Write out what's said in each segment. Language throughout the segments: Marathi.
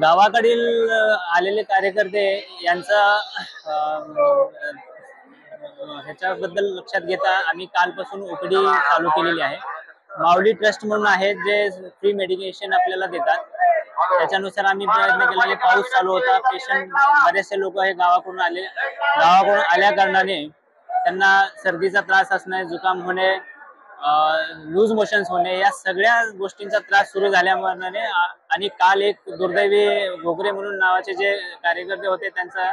गावाकडील आलेले कार्यकर्ते यांचा ह्याच्याबद्दल लक्षात घेता आम्ही कालपासून ओपीडी चालू केलेली आहे। माऊली ट्रस्ट म्हणून आहे जे फ्री मेडिकेशन आपल्याला देतात। त्याच्यानुसार आम्ही प्रयत्न केला की पाऊस चालू होता, पेशंट बरेचसे लोक हे गावाकडून आल्या कारणाने त्यांना सर्दीचा त्रास असणे, जुकाम होणे, लूज मोशन्स होणे या सगळ्या गोष्टींचा त्रास सुरू झाल्यामुळे आणि काल एक दुर्दैवी घोगरे म्हणून नावाचे जे कार्यकर्ते होते त्यांचा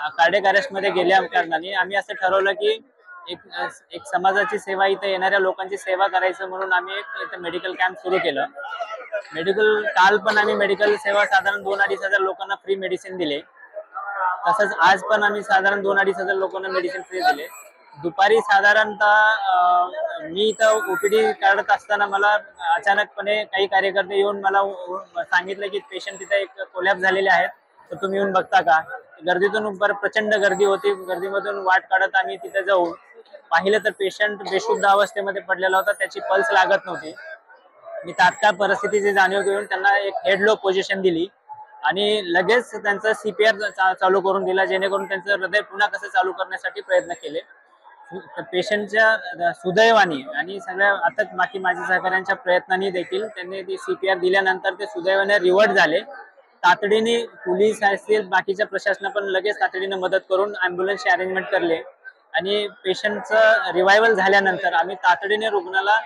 कार्डियक अरेस्ट मध्ये गेल्या कारणाने आम्ही असं ठरवलं की एक समाजाची सेवा, इथे येणाऱ्या लोकांची सेवा करायचं म्हणून आम्ही एक मेडिकल कॅम्प सुरू केलं। काल पण आम्ही मेडिकल सेवा साधारण 2-2.5 हजार लोकांना फ्री मेडिसिन दिले। तसंच आज पण आम्ही साधारण 2-2.5 हजार लोकांना मेडिसिन फ्री दिले। दुपारी साधारणतः मी इथं ओपीडी काढत असताना मला अचानकपणे काही कार्यकर्ते येऊन मला सांगितलं की पेशंट तिथे एक कोलॅप्स झालेले आहेत, तर तुम्ही येऊन बघता का। गर्दीतून प्रचंड गर्दी होती, गर्दीमधून वाट काढत आम्ही तिथे जाऊन पाहिलं तर पेशंट बेशुद्ध अवस्थेमध्ये पडलेला होता, त्याची पल्स लागत नव्हती। मी तात्काळ परिस्थितीची जाणीव घेऊन त्यांना एक हेडलॉक पोझिशन दिली आणि लगेच त्यांचा सीपीआर चालू करून दिला, जेणेकरून त्यांचं हृदय पुन्हा कसं चालू करण्यासाठी प्रयत्न केले। पेशंटच्या सुदैवाने आणि सगळ्या अथक बाकी माझ्या सहकाऱ्यांच्या प्रयत्नांनी देखील त्यांनी ती सीपीआर दिल्यानंतर ते सुदैवाने रिव्हर्ट झाले। तातडीने पोलीस असतील, बाकीच्या प्रशासन पण लगेच तातडीने मदत करून अँब्युलन्सची अरेंजमेंट करले आणि पेशंटचं रिव्हायवल झाल्यानंतर आम्ही तातडीने रुग्णाला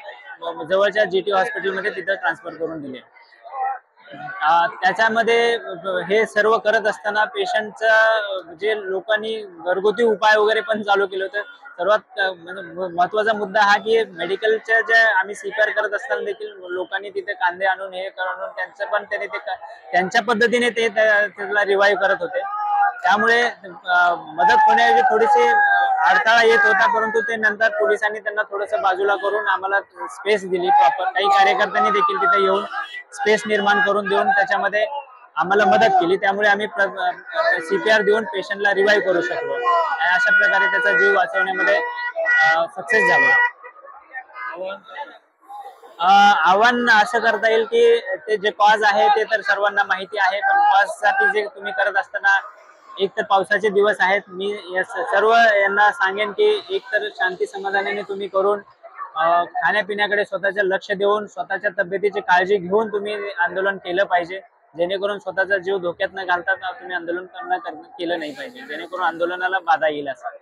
जवळच्या जीटी हॉस्पिटलमध्ये तिथं ट्रान्सफर करून दिले। त्याच्यामध्ये हे सर्व करत असताना पेशंटचा जे लोकांनी घरगुती उपाय वगैरे पण चालू केले होते। सर्वात महत्वाचा मुद्दा हा की मेडिकलच्या ज्या आम्ही सीपीआर करत असताना देखील लोकांनी तिथे कांदे आणून हे करून त्यांचं पण त्यांच्या पद्धतीने ते त्याला रिवाईव्ह करत होते। त्यामुळे मदत होण्याची थोडीशी अडथळा येत होता, परंतु ते नंतर पोलिसांनी त्यांना थोडंसं बाजूला करून आम्हाला स्पेस दिली प्रॉपर। काही कार्यकर्त्यांनी देखील तिथे येऊन स्पेस निर्माण करून देऊन त्याच्यामध्ये आम्हाला मदत केली, त्यामुळे आम्ही सीपीआर देऊन पेशंटला रिवाईव्ह करू शकलो आणि अशा प्रकारे त्याचा जीव वाचवण्यामध्ये सक्सेस झालो। आव्हान असं करता येईल की ते जे कॉज आहे ते तर सर्वांना माहिती आहे, पण कॉज साठी जे तुम्ही करत असताना एक तर पावसाचे दिवस आहेत, मी सर्व यांना सांगेन की एक तर शांती समाधानाने तुम्ही करून खाण्यापिण्याकडे स्वतःचे लक्ष देऊन स्वतःच्या तब्येतीची काळजी घेऊन तुम्ही आंदोलन केलं पाहिजे, जेणेकरून स्वतःचा जीव धोक्यात न घालता तुम्ही आंदोलन केलं नाही पाहिजे, जेणेकरून आंदोलनाला बाधा येईल असं।